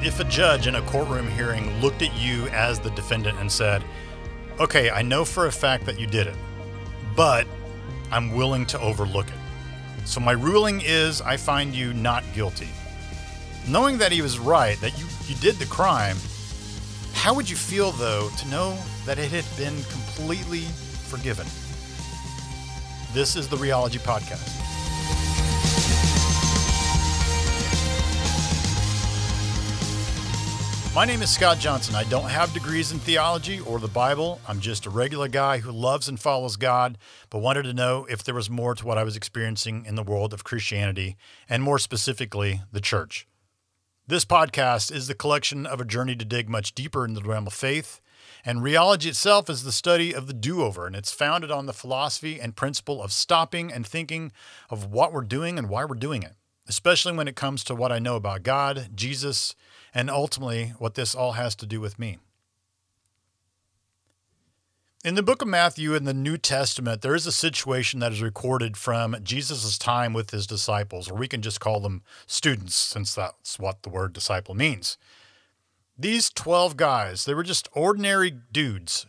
If a judge in a courtroom hearing looked at you as the defendant and said, okay, I know for a fact that you did it, but I'm willing to overlook it. So my ruling is I find you not guilty. Knowing that he was right, that you did the crime, how would you feel, though, to know that it had been completely forgiven? This is the Reology Podcast. My name is Scott Johnson. I don't have degrees in theology or the Bible. I'm just a regular guy who loves and follows God, but wanted to know if there was more to what I was experiencing in the world of Christianity, and more specifically, the church. This podcast is the collection of a journey to dig much deeper into the realm of faith, and Reology itself is the study of the do-over, and it's founded on the philosophy and principle of stopping and thinking of what we're doing and why we're doing it, especially when it comes to what I know about God, Jesus, and ultimately what this all has to do with me. In the book of Matthew in the New Testament, there is a situation that is recorded from Jesus' time with his disciples, or we can just call them students, since that's what the word disciple means. These 12 guys, they were just ordinary dudes,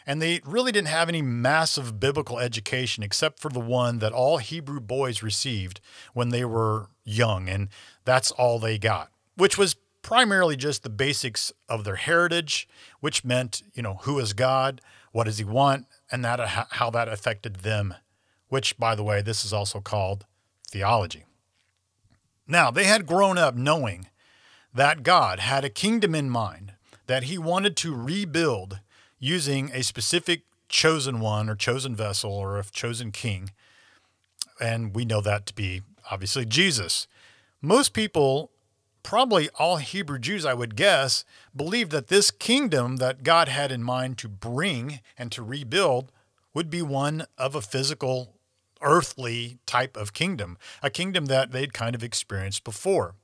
and they really didn't have any massive biblical education except for the one that all Hebrew boys received when they were young, and that's all they got, which was primarily just the basics of their heritage, which meant, who is God, what does he want, and how that affected them, which, by the way, this is also called theology. Now, they had grown up knowing that God had a kingdom in mind that he wanted to rebuild using a specific chosen one or chosen vessel or a chosen king, and we know that to be, obviously, Jesus. Most people, probably all Hebrew Jews, I would guess, believed that this kingdom that God had in mind to bring and to rebuild would be one of a physical, earthly type of kingdom, a kingdom that they'd kind of experienced before.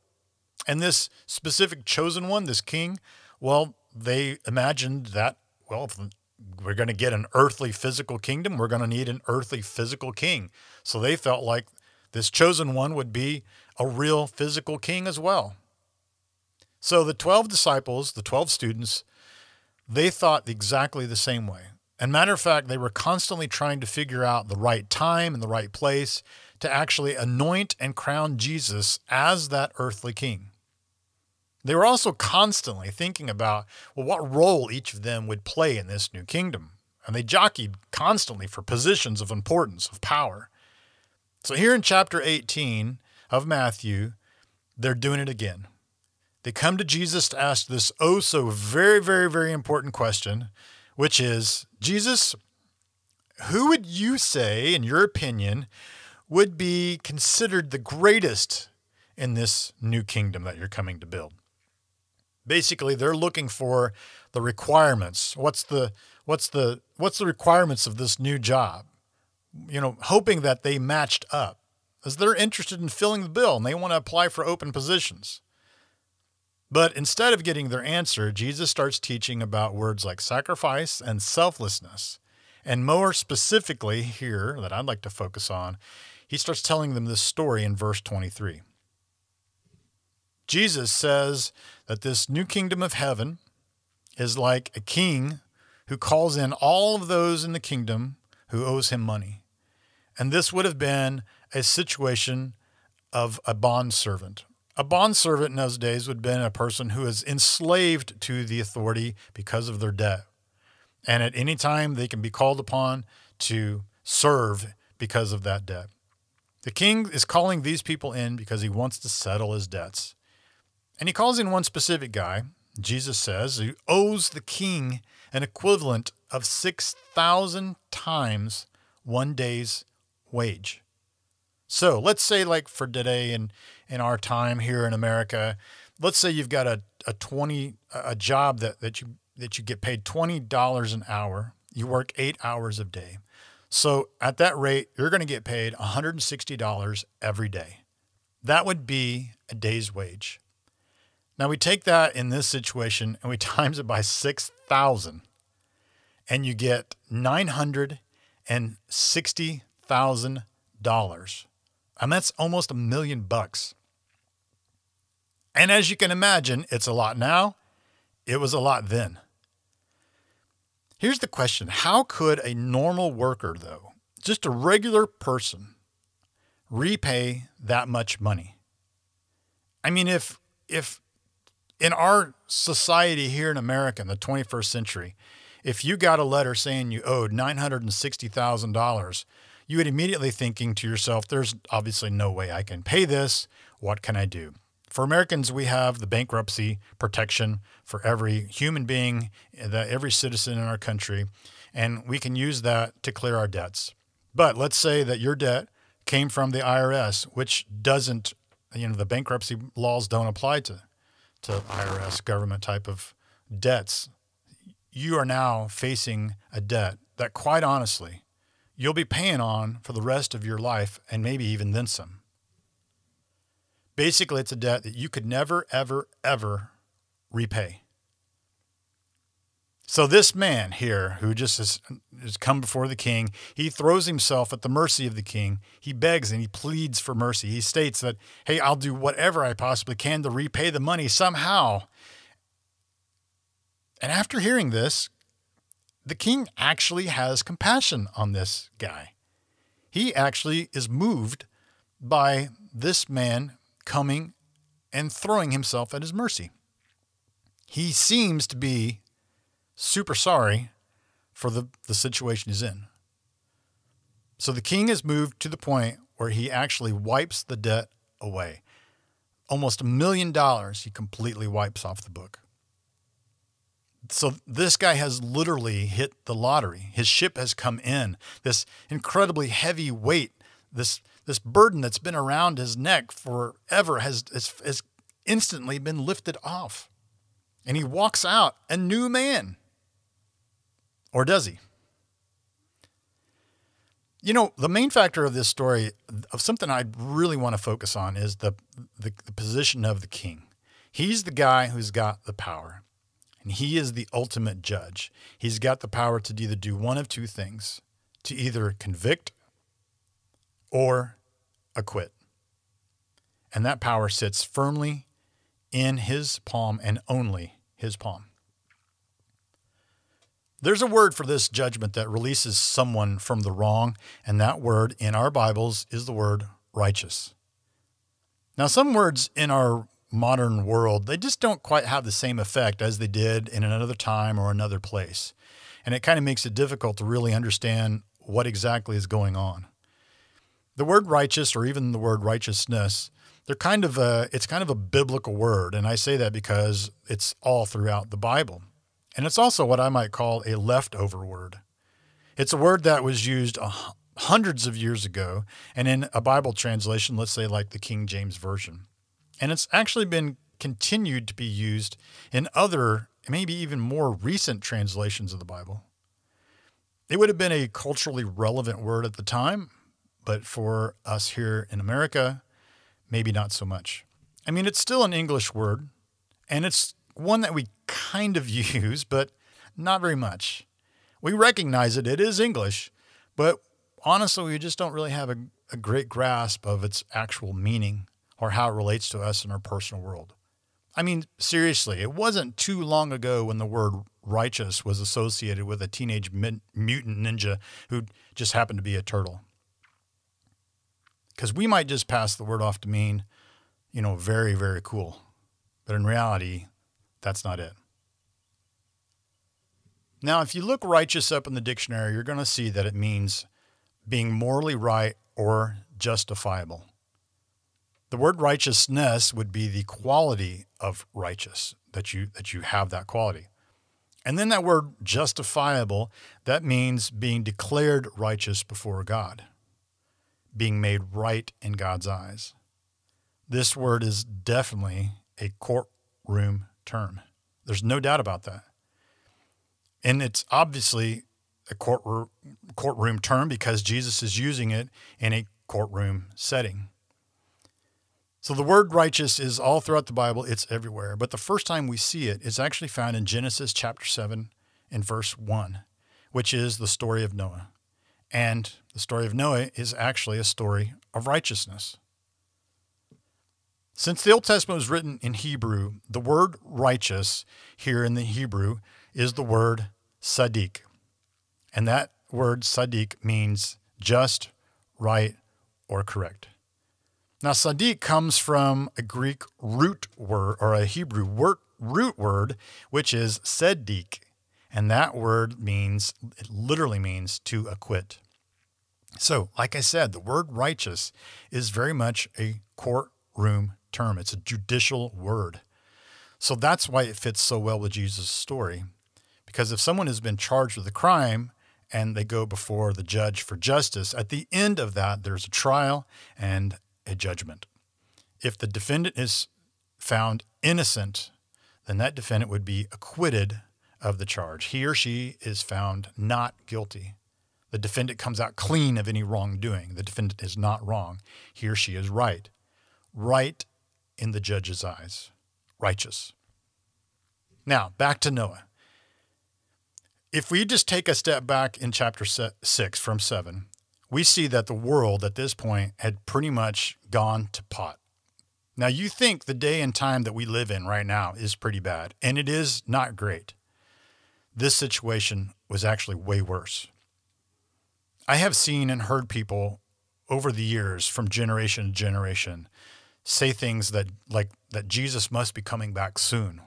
And this specific chosen one, this king, well, they imagined that, if we're going to get an earthly physical kingdom, we're going to need an earthly physical king. So they felt like this chosen one would be a real physical king as well. So the 12 disciples, the 12 students, they thought exactly the same way. And matter of fact, they were constantly trying to figure out the right time and the right place to actually anoint and crown Jesus as that earthly king. They were also constantly thinking about, what role each of them would play in this new kingdom. And they jockeyed constantly for positions of importance, of power. So here in chapter 18 of Matthew, they're doing it again. They come to Jesus to ask this so very, very, very important question, which is, Jesus, who would you say, in your opinion, would be considered the greatest in this new kingdom that you're coming to build? Basically, they're looking for the requirements. What's the requirements of this new job? Hoping that they matched up, as they're interested in filling the bill and they want to apply for open positions. But instead of getting their answer, Jesus starts teaching about words like sacrifice and selflessness. And more specifically here, that I'd like to focus on, he starts telling them this story in verse 23. Jesus says that this new kingdom of heaven is like a king who calls in all of those in the kingdom who owes him money. And this would have been a situation of a bondservant. A bondservant in those days would have been a person who is enslaved to the authority because of their debt. And at any time, they can be called upon to serve because of that debt. The king is calling these people in because he wants to settle his debts. And he calls in one specific guy, Jesus says, who owes the king an equivalent of 6,000 times one day's wage. So let's say, like for today in our time here in America, let's say you've got a job that you get paid $20 an hour. You work 8 hours a day. So at that rate, you're going to get paid $160 every day. That would be a day's wage. Now we take that in this situation and we times it by 6,000, and you get $960,000. And that's almost $1 million. And as you can imagine, it's a lot now. It was a lot then. Here's the question. How could a normal worker, though, just a regular person, repay that much money? I mean, if in our society here in America in the 21st century, if you got a letter saying you owed $960,000, you would immediately thinking to yourself, there's obviously no way I can pay this. What can I do? For Americans, we have the bankruptcy protection for every human being, every citizen in our country, and we can use that to clear our debts. But let's say that your debt came from the IRS, which doesn't, the bankruptcy laws don't apply to IRS government type of debts. You are now facing a debt that, quite honestly, you'll be paying on for the rest of your life and maybe even then some. Basically, it's a debt that you could never, ever, ever repay. So this man here who just has come before the king, he throws himself at the mercy of the king. He begs and he pleads for mercy. He states that, hey, I'll do whatever I possibly can to repay the money somehow. And after hearing this, the king actually has compassion on this guy. He actually is moved by this man coming and throwing himself at his mercy. He seems to be super sorry for the situation he's in. So the king is moved to the point where he actually wipes the debt away. Almost $1 million he completely wipes off the book. So this guy has literally hit the lottery. His ship has come in. This incredibly heavy weight, this burden that's been around his neck forever has instantly been lifted off. And he walks out a new man. Or does he? The main factor of this story, of something I really want to focus on, is the position of the king. He's the guy who's got the power. And he is the ultimate judge. He's got the power to either do one of two things, to either convict or acquit. And that power sits firmly in his palm and only his palm. There's a word for this judgment that releases someone from the wrong, and that word in our Bibles is the word righteous. Now, some words in our modern world, they just don't quite have the same effect as they did in another time or another place. And it kind of makes it difficult to really understand what exactly is going on. The word righteous, or even the word righteousness, it's kind of a biblical word. And I say that because it's all throughout the Bible. And it's also what I might call a leftover word. It's a word that was used hundreds of years ago, and in a Bible translation, let's say like the King James Version. And it's actually been continued to be used in other, maybe even more recent translations of the Bible. It would have been a culturally relevant word at the time, but for us here in America, maybe not so much. I mean, it's still an English word, and it's one that we kind of use, but not very much. We recognize it. It is English, but honestly, we just don't really have a great grasp of its actual meaning or how it relates to us in our personal world. I mean, seriously, it wasn't too long ago when the word righteous was associated with a teenage mutant ninja who just happened to be a turtle. Because we might just pass the word off to mean, very, very cool. But in reality, that's not it. Now, if you look righteous up in the dictionary, you're going to see that it means being morally right or justifiable. The word righteousness would be the quality of righteous, that you have that quality. And then that word justifiable, that means being declared righteous before God, being made right in God's eyes. This word is definitely a courtroom term. There's no doubt about that. And it's obviously a courtroom term because Jesus is using it in a courtroom setting. So the word righteous is all throughout the Bible. It's everywhere. But the first time we see it is actually found in Genesis chapter 7 and verse 1, which is the story of Noah. And the story of Noah is actually a story of righteousness. Since the Old Testament was written in Hebrew, the word righteous here in the Hebrew is the word sadiq. And that word sadiq means just, right, or correct. Now, sadiq comes from a Greek root word or a Hebrew root word, which is sadiq. And that word it literally means to acquit. So, like I said, the word righteous is very much a courtroom term. It's a judicial word. So that's why it fits so well with Jesus' story. Because if someone has been charged with a crime and they go before the judge for justice, at the end of that, there's a trial and a judgment. If the defendant is found innocent, then that defendant would be acquitted of the charge. He or she is found not guilty. The defendant comes out clean of any wrongdoing. The defendant is not wrong. He or she is right. Right in the judge's eyes. Righteous. Now, back to Noah. If we just take a step back in chapter 6 from 7, we see that the world at this point had pretty much gone to pot. Now, you think the day and time that we live in right now is pretty bad, and it is not great. This situation was actually way worse. I have seen and heard people over the years from generation to generation say things that Jesus must be coming back soon.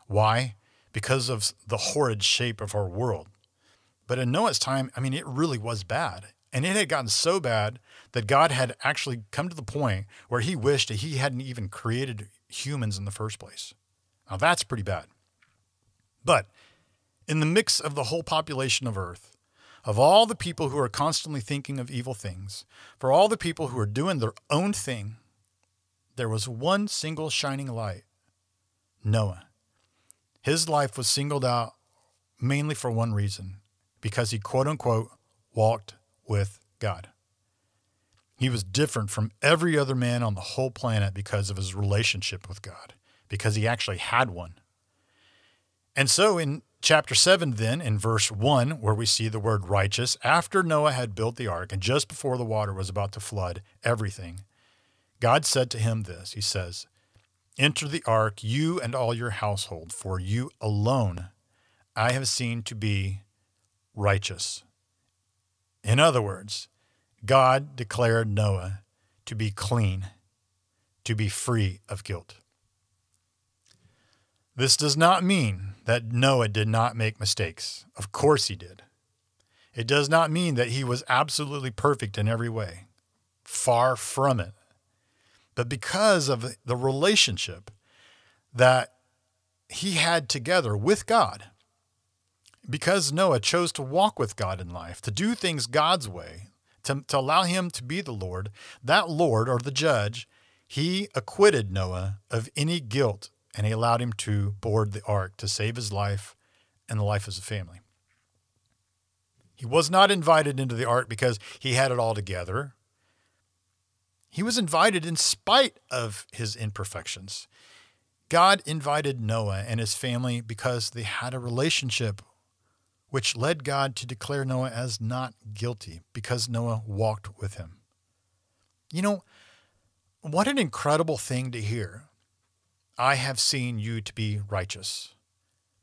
Why? Because of the horrid shape of our world. But in Noah's time, it really was bad. And it had gotten so bad that God had actually come to the point where he wished that he hadn't even created humans in the first place. Now that's pretty bad. But in the mix of the whole population of earth, of all the people who are constantly thinking of evil things, for all the people who are doing their own thing, there was one single shining light, Noah. His life was singled out mainly for one reason, because he, quote unquote, walked with God. He was different from every other man on the whole planet because of his relationship with God, because he actually had one. And so in chapter 7 then, in verse 1, where we see the word righteous, after Noah had built the ark and just before the water was about to flood everything, God said to him this, he says, "Enter the ark, you and all your household, for you alone I have seen to be righteous." In other words, God declared Noah to be clean, to be free of guilt. This does not mean that Noah did not make mistakes. Of course he did. It does not mean that he was absolutely perfect in every way. Far from it. But because of the relationship that he had together with God, because Noah chose to walk with God in life, to do things God's way, to allow him to be the Lord, that Lord, or the judge, he acquitted Noah of any guilt, and he allowed him to board the ark to save his life and the life of his family. He was not invited into the ark because he had it all together. He was invited in spite of his imperfections. God invited Noah and his family because they had a relationship which led God to declare Noah as not guilty because Noah walked with him. You know, what an incredible thing to hear. I have seen you to be righteous.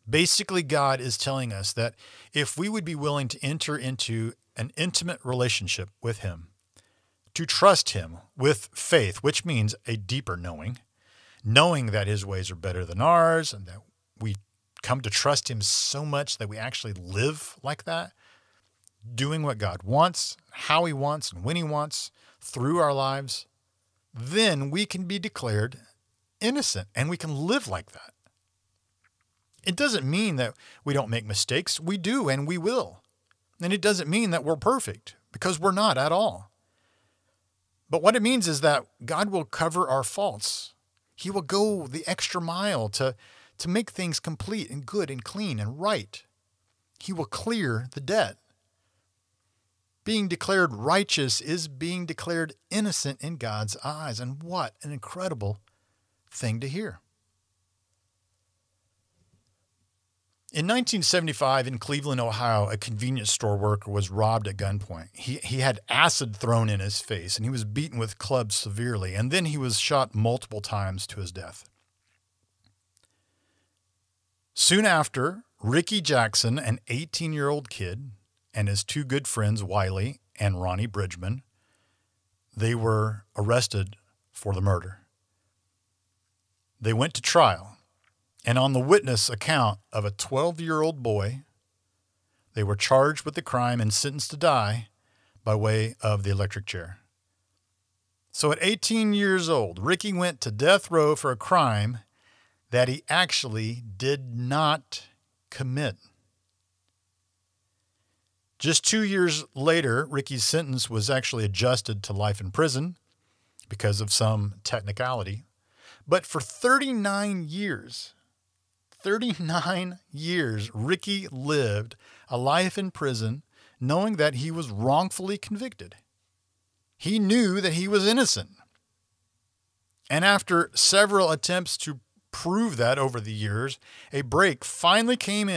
Basically, God is telling us that if we would be willing to enter into an intimate relationship with him, to trust him with faith, which means a deeper knowing that his ways are better than ours, and that we come to trust him so much that we actually live like that, doing what God wants, how he wants, and when he wants through our lives, then we can be declared innocent and we can live like that. It doesn't mean that we don't make mistakes. We do, and we will. And it doesn't mean that we're perfect, because we're not at all. But what it means is that God will cover our faults. He will go the extra mile to make things complete and good and clean and right. He will clear the debt. Being declared righteous is being declared innocent in God's eyes. And what an incredible thing to hear. In 1975 in Cleveland, Ohio, a convenience store worker was robbed at gunpoint. He had acid thrown in his face and he was beaten with clubs severely, and then he was shot multiple times to his death. Soon after, Ricky Jackson, an 18-year-old kid, and his two good friends, Wiley and Ronnie Bridgman, they were arrested for the murder. They went to trial. And on the witness account of a 12-year-old boy, they were charged with the crime and sentenced to die by way of the electric chair. So at 18 years old, Ricky went to death row for a crime that he actually did not commit. Just 2 years later, Ricky's sentence was actually adjusted to life in prison because of some technicality. But for 39 years, Ricky lived a life in prison knowing that he was wrongfully convicted. He knew that he was innocent. And after several attempts to prove that over the years, a break finally came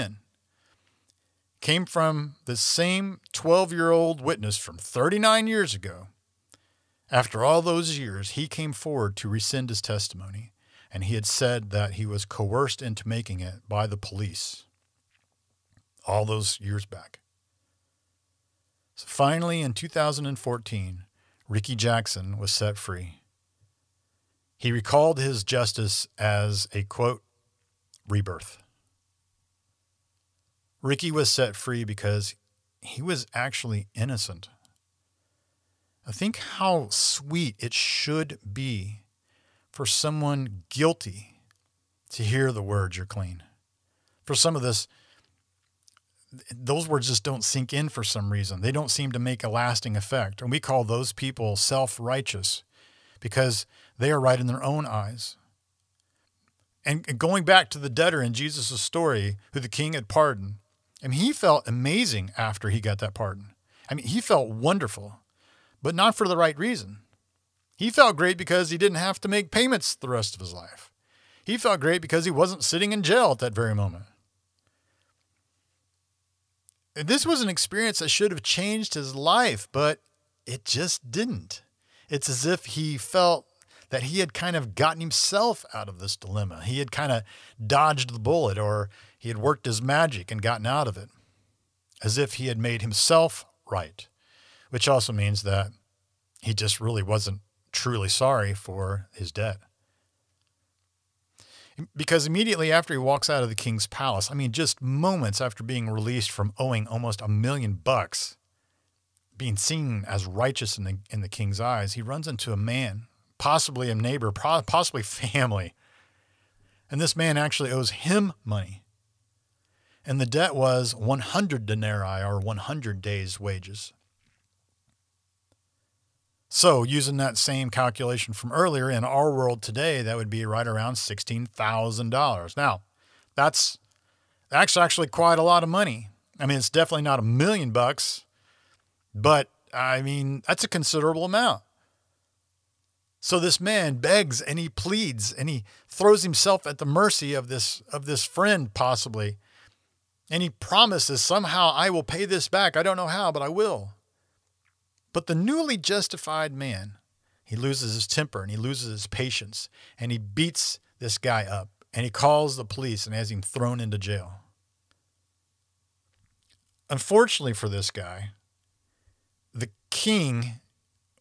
from the same 12-year-old witness from 39 years ago. After all those years, he came forward to rescind his testimony. And he had said that he was coerced into making it by the police all those years back. So finally, in 2014, Ricky Jackson was set free. He recalled his justice as a, quote, rebirth. Ricky was set free because he was actually innocent. I think how sweet it should be for someone guilty to hear the words, "You're clean." For some of this, those words just don't sink in for some reason. They don't seem to make a lasting effect. And we call those people self-righteous because they are right in their own eyes. And going back to the debtor in Jesus' story, who the king had pardoned, I mean, he felt amazing after he got that pardon. I mean, he felt wonderful, but not for the right reason. He felt great because he didn't have to make payments the rest of his life. He felt great because he wasn't sitting in jail at that very moment. And this was an experience that should have changed his life, but it just didn't. It's as if he felt that he had kind of gotten himself out of this dilemma. He had kind of dodged the bullet, or he had worked his magic and gotten out of it, as if he had made himself right, which also means that he just really wasn't truly sorry for his debt. Because immediately after he walks out of the king's palace, I mean, just moments after being released from owing almost $1 million, being seen as righteous in the king's eyes, he runs into a man, possibly a neighbor, possibly family. And this man actually owes him money. And the debt was 100 denarii, or 100 days' wages. So using that same calculation from earlier, in our world today, that would be right around $16,000. Now, that's actually quite a lot of money. I mean, it's definitely not $1 million, but I mean, that's a considerable amount. So this man begs and he pleads and he throws himself at the mercy of this friend possibly. And he promises, somehow I will pay this back. I don't know how, but I will. But the newly justified man, he loses his temper and he loses his patience and he beats this guy up and he calls the police and has him thrown into jail. Unfortunately for this guy, the king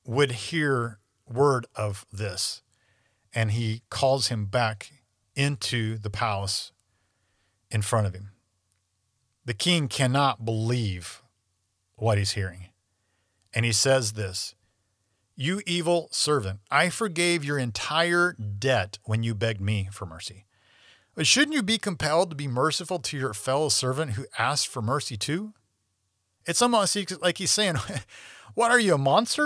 would hear word of this and he calls him back into the palace in front of him. The king cannot believe what he's hearing. And he says this, "You evil servant, I forgave your entire debt when you begged me for mercy. But shouldn't you be compelled to be merciful to your fellow servant who asked for mercy too?" It's almost like he's saying, what are you, a monster?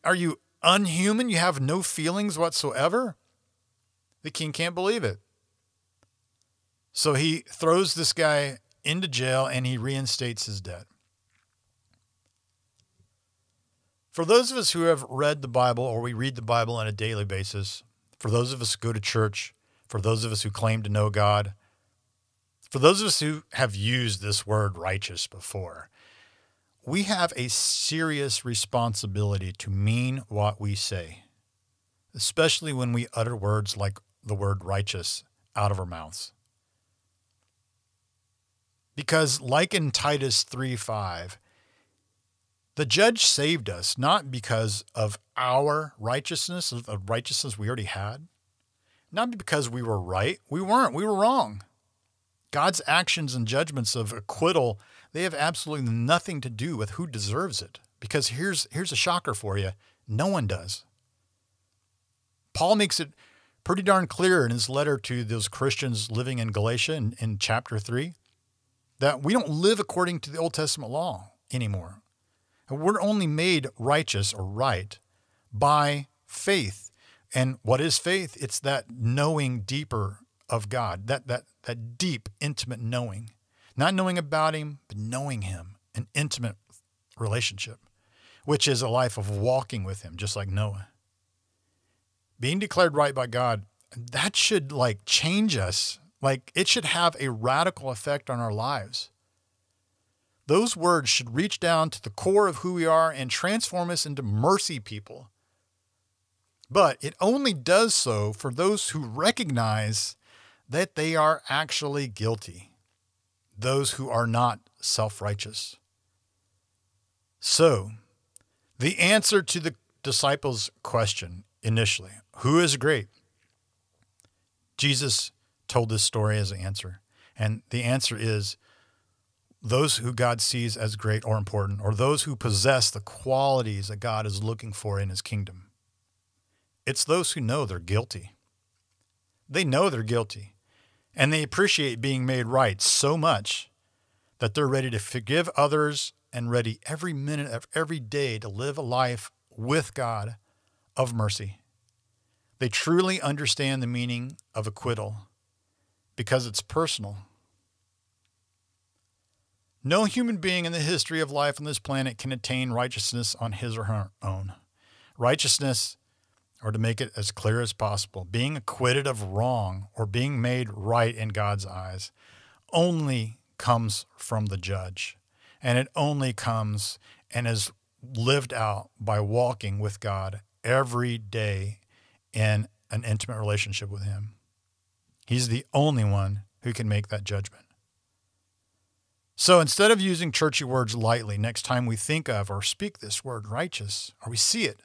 Are you unhuman? You have no feelings whatsoever? The king can't believe it. So he throws this guy into jail and he reinstates his debt. For those of us who have read the Bible, or we read the Bible on a daily basis, for those of us who go to church, for those of us who claim to know God, For those of us who have used this word righteous before, we have a serious responsibility to mean what we say, especially when we utter words like the word righteous out of our mouths. Because like in Titus 3:5, the judge saved us not because of our righteousness, of the righteousness we already had, not because we were right. We weren't. We were wrong. God's actions and judgments of acquittal, they have absolutely nothing to do with who deserves it. Because here's a shocker for you. No one does. Paul makes it pretty darn clear in his letter to those Christians living in Galatia in chapter 3 that we don't live according to the Old Testament law anymore. And we're only made righteous or right by faith. And what is faith? It's that knowing deeper of God, that deep, intimate knowing. Not knowing about him, but knowing him, an intimate relationship, which is a life of walking with him, just like Noah. Being declared right by God, that should change us. It should have a radical effect on our lives. Those words should reach down to the core of who we are and transform us into mercy people. But it only does so for those who recognize that they are actually guilty, those who are not self-righteous. So, the answer to the disciples' question initially, who is great? Jesus told this story as an answer. And the answer is those who God sees as great or important, or those who possess the qualities that God is looking for in his kingdom. It's those who know they're guilty. They know they're guilty, and they appreciate being made right so much that they're ready to forgive others and ready every minute of every day to live a life with God of mercy. They truly understand the meaning of acquittal because it's personal. No human being in the history of life on this planet can attain righteousness on his or her own. Righteousness, or to make it as clear as possible, being acquitted of wrong or being made right in God's eyes, only comes from the judge. And it only comes and is lived out by walking with God every day in an intimate relationship with him. He's the only one who can make that judgment. So instead of using churchy words lightly, next time we think of or speak this word righteous, or we see it,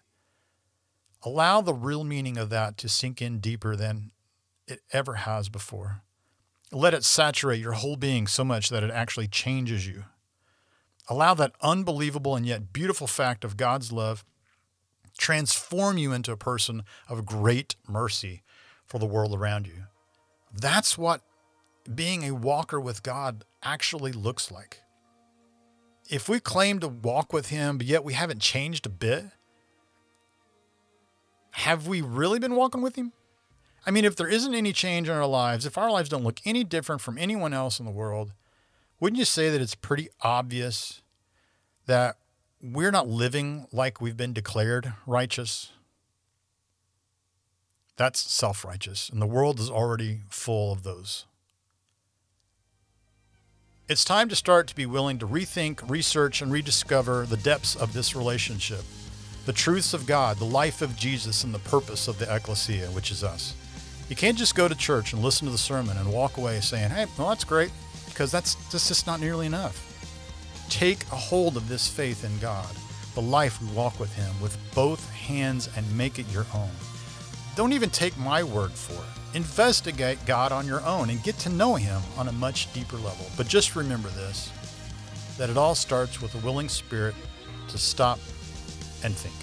allow the real meaning of that to sink in deeper than it ever has before. Let it saturate your whole being so much that it actually changes you. Allow that unbelievable and yet beautiful fact of God's love transform you into a person of great mercy for the world around you. That's what being a walker with God actually looks like. If we claim to walk with him, but yet we haven't changed a bit, have we really been walking with him? I mean, if there isn't any change in our lives, if our lives don't look any different from anyone else in the world, wouldn't you say that it's pretty obvious that we're not living like we've been declared righteous? That's self-righteous, and the world is already full of those. It's time to start to be willing to rethink, research, and rediscover the depths of this relationship, the truths of God, the life of Jesus, and the purpose of the ecclesia, which is us. You can't just go to church and listen to the sermon and walk away saying, hey, well, that's great, because that's just not nearly enough. Take a hold of this faith in God, the life we walk with him, with both hands and make it your own. Don't even take my word for it. Investigate God on your own and get to know him on a much deeper level. But just remember this, that it all starts with a willing spirit to stop and think.